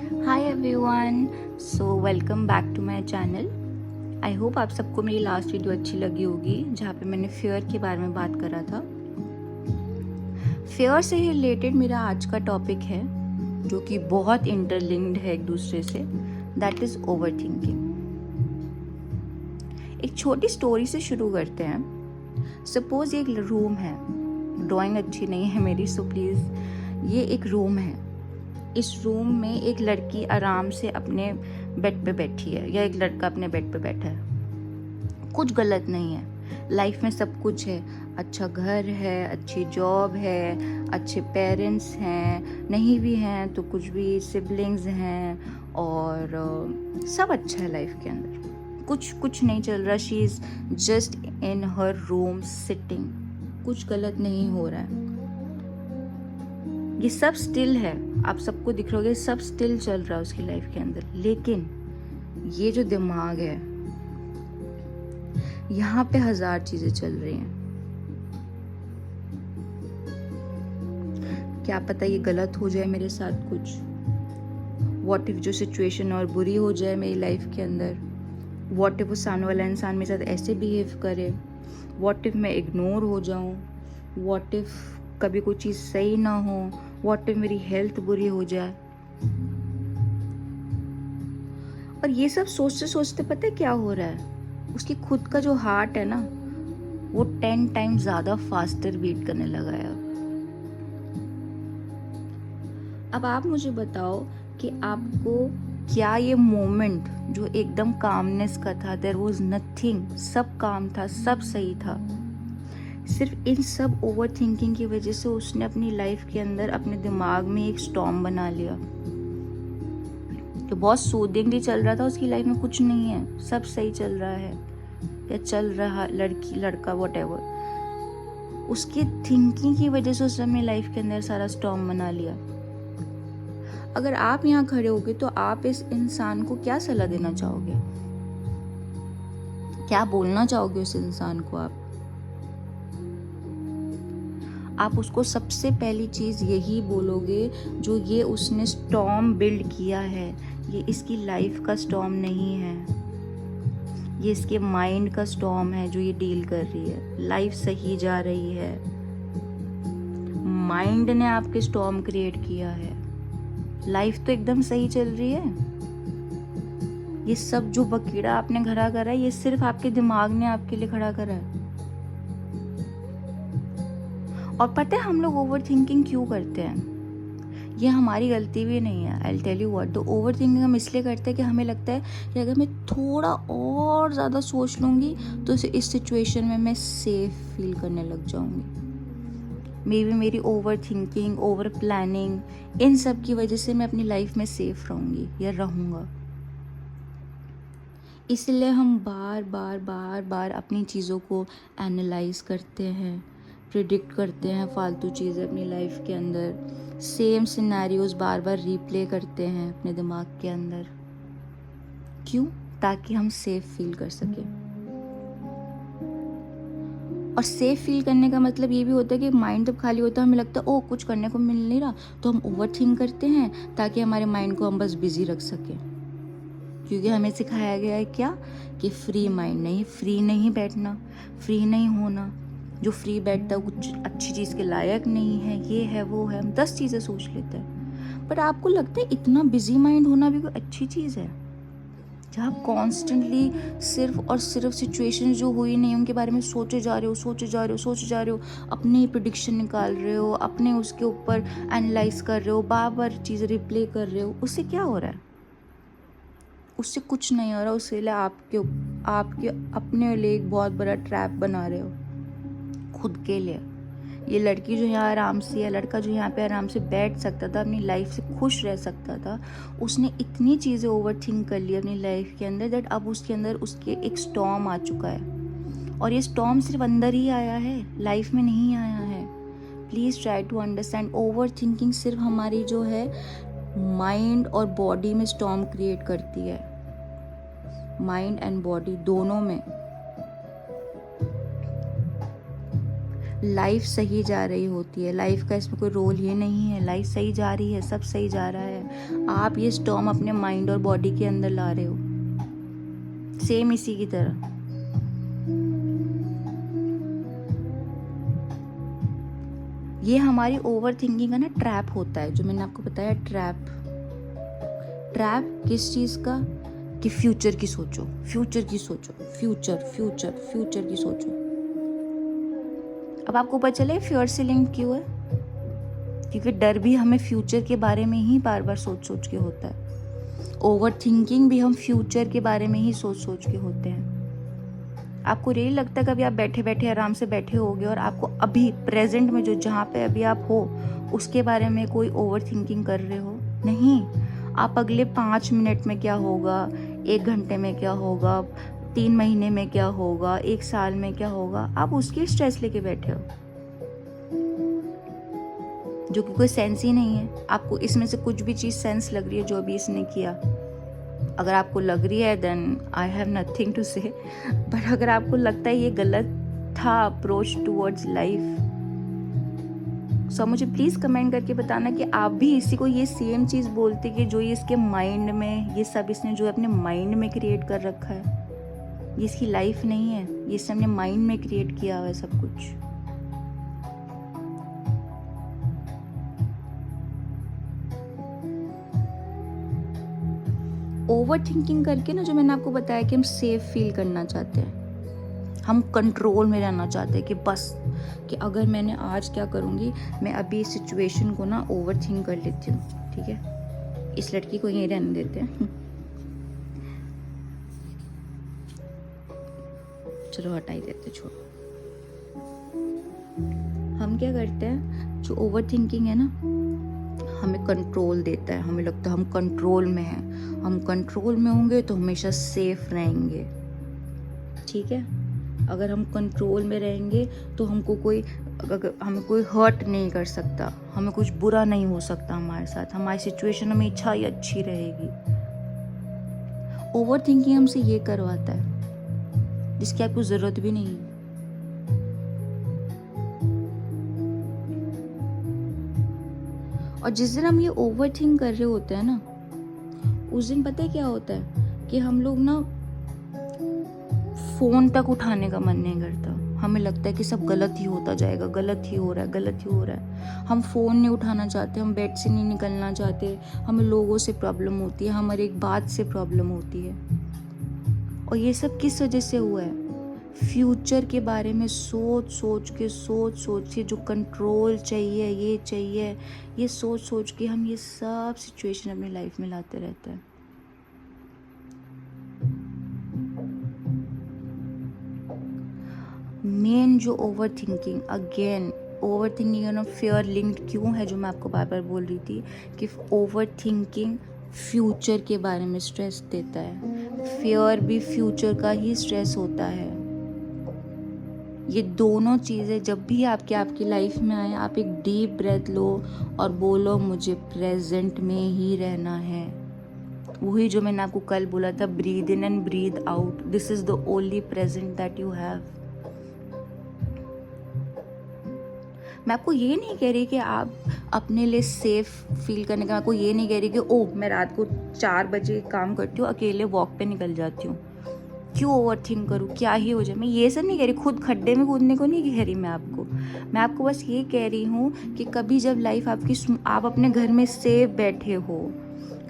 Hi everyone, so welcome back to my channel. I hope आप सबको मेरी last video अच्छी लगी होगी जहाँ पे मैंने फेयर के बारे में बात करा था। फेयर से ही रिलेटेड मेरा आज का टॉपिक है जो कि बहुत इंटरलिंक्ड है एक दूसरे से, दैट इज़ ओवर थिंकिंग। एक छोटी स्टोरी से शुरू करते हैं। सपोज ये एक रूम है, ड्राइंग अच्छी नहीं है मेरी सो प्लीज़, ये एक रूम है। इस रूम में एक लड़की आराम से अपने बेड पे बैठी है या एक लड़का अपने बेड पे बैठा है। कुछ गलत नहीं है, लाइफ में सब कुछ है। अच्छा घर है, अच्छी जॉब है, अच्छे पेरेंट्स हैं, नहीं भी हैं तो कुछ भी सिबलिंग्स हैं और सब अच्छा है लाइफ के अंदर। कुछ नहीं चल रहा। She is just in her room sitting. कुछ गलत नहीं हो रहा है, ये सब स्टिल है। आप सबको दिख रहा होगा सब स्टिल चल रहा है उसकी लाइफ के अंदर। लेकिन ये जो दिमाग है, यहाँ पे 1000 चीजें चल रही हैं। क्या पता ये गलत हो जाए मेरे साथ कुछ। व्हाट इफ जो सिचुएशन और बुरी हो जाए मेरी लाइफ के अंदर। व्हाट इफ वो सामने वाला इंसान मेरे साथ ऐसे बिहेव करे। व्हाट इफ मैं इग्नोर हो जाऊं। व्हाट इफ कभी कोई चीज़ सही ना हो। व्हाट इफ मेरी हेल्थ बुरी हो जाए। और ये सब सोचते सोचते पता है क्या हो रहा है, उसकी खुद का जो हार्ट है ना वो 10 टाइम ज़्यादा फास्टर बीट करने लगा है। अब आप मुझे बताओ कि आपको क्या ये मोमेंट जो एकदम कामनेस का था, देयर वाज नथिंग, सब काम था, सब सही था, सिर्फ इन सब ओवर थिंकिंग की वजह से उसने अपनी लाइफ के अंदर अपने दिमाग में एक स्टॉर्म बना लिया। तो बहुत सूदिंगली चल रहा था उसकी लाइफ में, कुछ नहीं है, सब सही चल रहा है या चल रहा, लड़की लड़का व्हाटएवर, उसकी थिंकिंग की वजह से उसने अपनी लाइफ के अंदर सारा स्टॉर्म बना लिया। अगर आप यहाँ खड़े होगे तो आप इस इंसान को क्या सलाह देना चाहोगे, क्या बोलना चाहोगे उस इंसान को? आप उसको सबसे पहली चीज़ यही बोलोगे जो ये उसने स्टॉर्म बिल्ड किया है, ये इसकी लाइफ का स्टॉर्म नहीं है, ये इसके माइंड का स्टॉर्म है जो ये डील कर रही है। लाइफ सही जा रही है, माइंड ने आपके स्टॉर्म क्रिएट किया है। लाइफ तो एकदम सही चल रही है। ये सब जो बकीड़ा आपने खड़ा करा है ये सिर्फ आपके दिमाग ने आपके लिए खड़ा करा है। और पता है हम लोग ओवर थिंकिंग क्यों करते हैं? ये हमारी गलती भी नहीं है। आई टेल यू व्हाट, तो ओवर थिंकिंग हम इसलिए करते हैं कि हमें लगता है कि अगर मैं थोड़ा और ज़्यादा सोच लूँगी तो इस सिचुएशन में मैं सेफ फील करने लग जाऊँगी। मे बी मेरी ओवर थिंकिंग, ओवर प्लानिंग, इन सब की वजह से मैं अपनी लाइफ में सेफ रहूँगी या रहूँगा। इसलिए हम बार बार अपनी चीज़ों को एनालाइज करते हैं, प्रिडिक्ट करते हैं फालतू चीज़ें अपनी लाइफ के अंदर। सेम सिनेरियोज बार बार रिप्ले करते हैं अपने दिमाग के अंदर। क्यों? ताकि हम सेफ फील कर सकें। और सेफ फील करने का मतलब ये भी होता है कि माइंड जब खाली होता है हमें लगता है ओ कुछ करने को मिल नहीं रहा, तो हम ओवर थिंक करते हैं ताकि हमारे माइंड को हम बस बिजी रख सकें। क्योंकि हमें सिखाया गया है क्या कि फ्री माइंड नहीं, फ्री नहीं बैठना, फ्री नहीं होना। जो फ्री बैठता है कुछ अच्छी चीज़ के लायक नहीं है, ये है वो है, हम 10 चीज़ें सोच लेते हैं। बट आपको लगता है इतना बिजी माइंड होना भी कोई अच्छी चीज़ है? जहाँ आप कॉन्स्टेंटली सिर्फ और सिर्फ सिचुएशन जो हुई नहीं उनके बारे में सोचे जा रहे हो, अपनी प्रिडिक्शन निकाल रहे हो, अपने उसके ऊपर एनालाइज कर रहे हो, बार बार चीज़ें रिप्ले कर रहे हो, उससे क्या हो रहा है? उससे कुछ नहीं हो रहा। उसके लिए आपके अपने लिए एक बहुत बड़ा ट्रैप बना रहे हो खुद के लिए। ये लड़की जो यहाँ आराम से या लड़का जो यहाँ पे आराम से बैठ सकता था, अपनी लाइफ से खुश रह सकता था, उसने इतनी चीज़ें ओवर थिंक कर ली अपनी लाइफ के अंदर दैट अब उसके अंदर उसके एक स्टॉर्म आ चुका है। और ये स्टॉर्म सिर्फ अंदर ही आया है, लाइफ में नहीं आया है। Please try to understand, over thinking सिर्फ हमारी जो है माइंड और बॉडी में स्टॉर्म क्रिएट करती है, माइंड एंड बॉडी दोनों में। लाइफ सही जा रही होती है, लाइफ का इसमें कोई रोल ये नहीं है, लाइफ सही जा रही है, सब सही जा रहा है, आप ये स्टॉर्म अपने माइंड और बॉडी के अंदर ला रहे हो, सेम इसी की तरह। ये हमारी ओवर थिंकिंग का ना ट्रैप होता है, जो मैंने आपको बताया ट्रैप। ट्रैप किस चीज़ का? कि फ्यूचर की सोचो, फ्यूचर की सोचो, फ्यूचर फ्यूचर फ्यूचर की सोचो। अब आपको पता चले फ्यूचर से लिंक क्यों है? क्योंकि डर भी हमें फ्यूचर के बारे में ही बार बार सोच सोच के होता है। ओवर थिंकिंग भी हम फ्यूचर के बारे में ही सोच सोच के होते हैं। आपको रियली लगता है कभी आप बैठे बैठे आराम से बैठे होगे और आपको अभी प्रेजेंट में जो जहाँ पे अभी आप हो उसके बारे में कोई ओवर थिंकिंग कर रहे हो? नहीं। आप अगले 5 मिनट में क्या होगा, 1 घंटे में क्या होगा, 3 महीने में क्या होगा, 1 साल में क्या होगा, आप उसकी स्ट्रेस लेके बैठे हो, जो कि कोई सेंस ही नहीं है। आपको इसमें से कुछ भी चीज़ सेंस लग रही है जो अभी इसने किया? अगर आपको लग रही है then I have nothing to say, but अगर आपको लगता है ये गलत था अप्रोच टूवर्ड्स लाइफ, सो मुझे प्लीज़ कमेंट करके बताना कि आप भी इसी को ये सेम चीज़ बोलते कि जो ये इसके माइंड में, ये सब इसने जो अपने माइंड में क्रिएट कर रखा है, ये इसकी लाइफ नहीं है, ये इसने अपने माइंड में क्रिएट किया हुआ है सब कुछ। ओवर थिंकिंग करके ना, जो मैंने आपको बताया कि हम सेफ फील करना चाहते हैं, हम कंट्रोल में रहना चाहते हैं कि बस कि अगर मैंने आज क्या करूँगी, मैं अभी इस सिचुएशन को ना ओवर थिंक कर लेती हूँ, ठीक है, इस लड़की को यहीं रहने देते हैं, चलो हटा ही देते, छोड़ो। हम क्या करते हैं, जो ओवर थिंकिंग है ना, हमें कंट्रोल देता है, हमें लगता है हम कंट्रोल में हैं, हम कंट्रोल में होंगे तो हमेशा सेफ रहेंगे, ठीक है। अगर हम कंट्रोल में रहेंगे तो हमको कोई, अगर हमें कोई हर्ट नहीं कर सकता, हमें कुछ बुरा नहीं हो सकता हमारे साथ, हमारी सिचुएशन हमेशा ही अच्छी रहेगी। ओवर थिंकिंग हमसे ये करवाता है जिसकी आपको ज़रूरत भी नहीं है। और जिस दिन हम ये ओवर थिंक कर रहे होते हैं ना, उस दिन पता है क्या होता है कि हम लोग ना फ़ोन तक उठाने का मन नहीं करता, हमें लगता है कि सब गलत ही होता जाएगा, गलत ही हो रहा है, गलत ही हो रहा है। हम फ़ोन नहीं उठाना चाहते, हम बेड से नहीं निकलना चाहते, हमें लोगों से प्रॉब्लम होती है, हमारे एक बात से प्रॉब्लम होती है। और ये सब किस वजह से हुआ है? फ्यूचर के बारे में सोच सोच के जो कंट्रोल चाहिए, ये चाहिए, ये सोच सोच के हम ये सब सिचुएशन अपनी लाइफ में लाते रहते हैं। मेन जो over thinking, again over thinking ना फेयर लिंक्ड क्यों है, जो मैं आपको बार बार बोल रही थी कि ओवर थिंकिंग फ्यूचर के बारे में स्ट्रेस देता है, फेयर भी फ्यूचर का ही स्ट्रेस होता है। ये दोनों चीज़ें जब भी आपकी लाइफ में आए, आप एक डीप ब्रेथ लो और बोलो मुझे प्रेजेंट में ही रहना है। वही जो मैंने आपको कल बोला था, breathe in and breathe out, this is the only present that you have. मैं आपको ये नहीं कह रही कि आप अपने लिए सेफ फील करने का, आपको ये नहीं कह रही कि ओह मैं रात को 4 बजे काम करती हूँ, अकेले वॉक पे निकल जाती हूँ, क्यों ओवर थिंक करूँ, क्या ही हो जाए। मैं ये सब नहीं कह रही, खुद खड्डे में कूदने को नहीं कह रही मैं आपको बस ये कह रही हूँ कि कभी जब लाइफ आपकी, आप अपने घर में सेफ बैठे हो,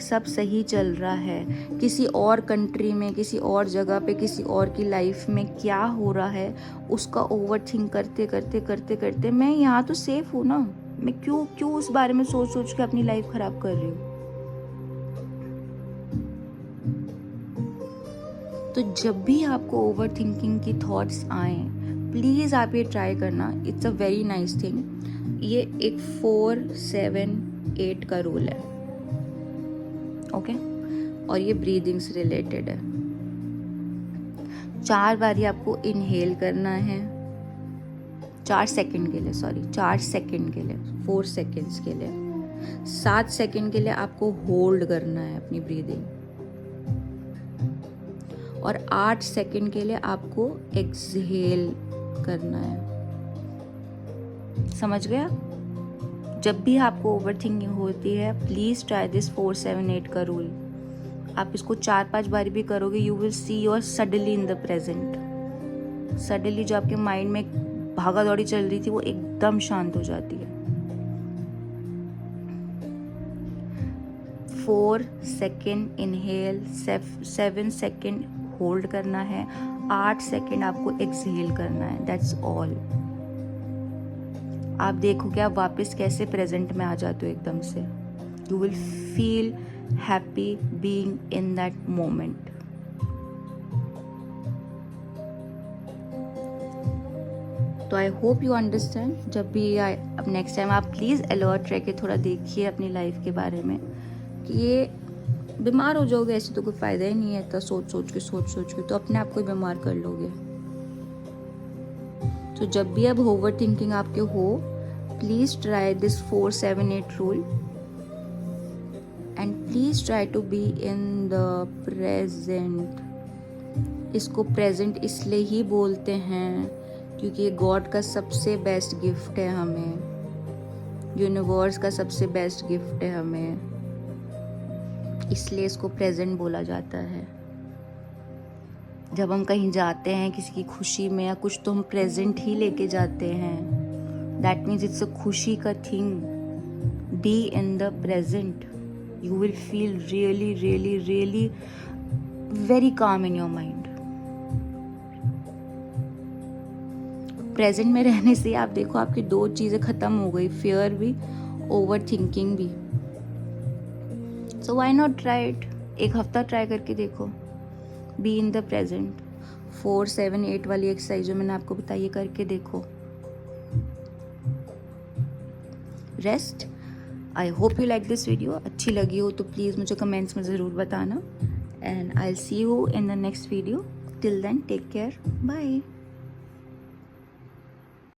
सब सही चल रहा है, किसी और कंट्री में, किसी और जगह पे, किसी और की लाइफ में क्या हो रहा है उसका ओवर थिंक करते करते करते करते, मैं यहाँ तो सेफ हूँ ना, मैं क्यों उस बारे में सोच सोच के अपनी लाइफ खराब कर रही हूँ। तो जब भी आपको ओवर थिंकिंग की थॉट्स आए, प्लीज़ आप ये ट्राई करना, it's a very nice thing. ये एक 4-7-8 का रूल है, ओके और ये ब्रीदिंग से रिलेटेड है। 4 बारी आपको इनहेल करना है, 4 सेकंड के लिए, 4 सेकंड के लिए, 4 सेकंड्स के लिए, 7 सेकंड के लिए आपको होल्ड करना है अपनी ब्रीदिंग, और 8 सेकंड के लिए आपको एक्सहेल करना है। समझ गया? जब भी आपको ओवर थिंकिंग होती है, प्लीज़ ट्राई दिस 4-7-8 का रूल। आप इसको 4-5 बार भी करोगे, you will see your suddenly in the present. Suddenly जो आपके माइंड में भागा दौड़ी चल रही थी वो एकदम शांत हो जाती है। 4 सेकेंड इनहेल, 7 सेकेंड होल्ड करना है, 8 सेकेंड आपको एक्सहेल करना है। That's all. आप देखोगे आप वापस कैसे प्रेजेंट में आ जाते हो एकदम से। You will feel happy being in that moment. तो आई होप यू अंडरस्टैंड। जब भी अब नेक्स्ट टाइम आप प्लीज़ अलर्ट रह के थोड़ा देखिए अपनी लाइफ के बारे में कि ये बीमार हो जाओगे, ऐसे तो कोई फ़ायदा ही नहीं है। इतना सोच सोच के तो अपने आप को ही बीमार कर लोगे। तो जब भी अब ओवर थिंकिंग आपके हो, please try this 4-7-8 rule and please try to be in the present. इसको प्रेजेंट इसलिए ही बोलते हैं क्योंकि ये गॉड का सबसे बेस्ट गिफ्ट है हमें, यूनिवर्स का सबसे बेस्ट गिफ्ट है हमें, इसलिए इसको प्रेजेंट बोला जाता है। जब हम कहीं जाते हैं किसी की खुशी में या कुछ, तो हम प्रेजेंट ही लेके जाते हैं। दैट मीन्स इट्स अ खुशी का thing. B in the present, you will feel really really really very calm in your mind. Present में रहने से आप देखो आपकी 2 चीज़ें ख़त्म हो गई, फियर भी, ओवर थिंकिंग भी। So why not try it? एक हफ्ता ट्राई करके देखो। B in the present. 4-7-8 वाली एक्सरसाइज जो मैंने आपको बताई, करके देखो। Rest. I hope you like this video. अच्छी लगी हो तो प्लीज़ मुझे कमेंट्स में ज़रूर बताना। And I will see you in the next video. Till then take care, bye.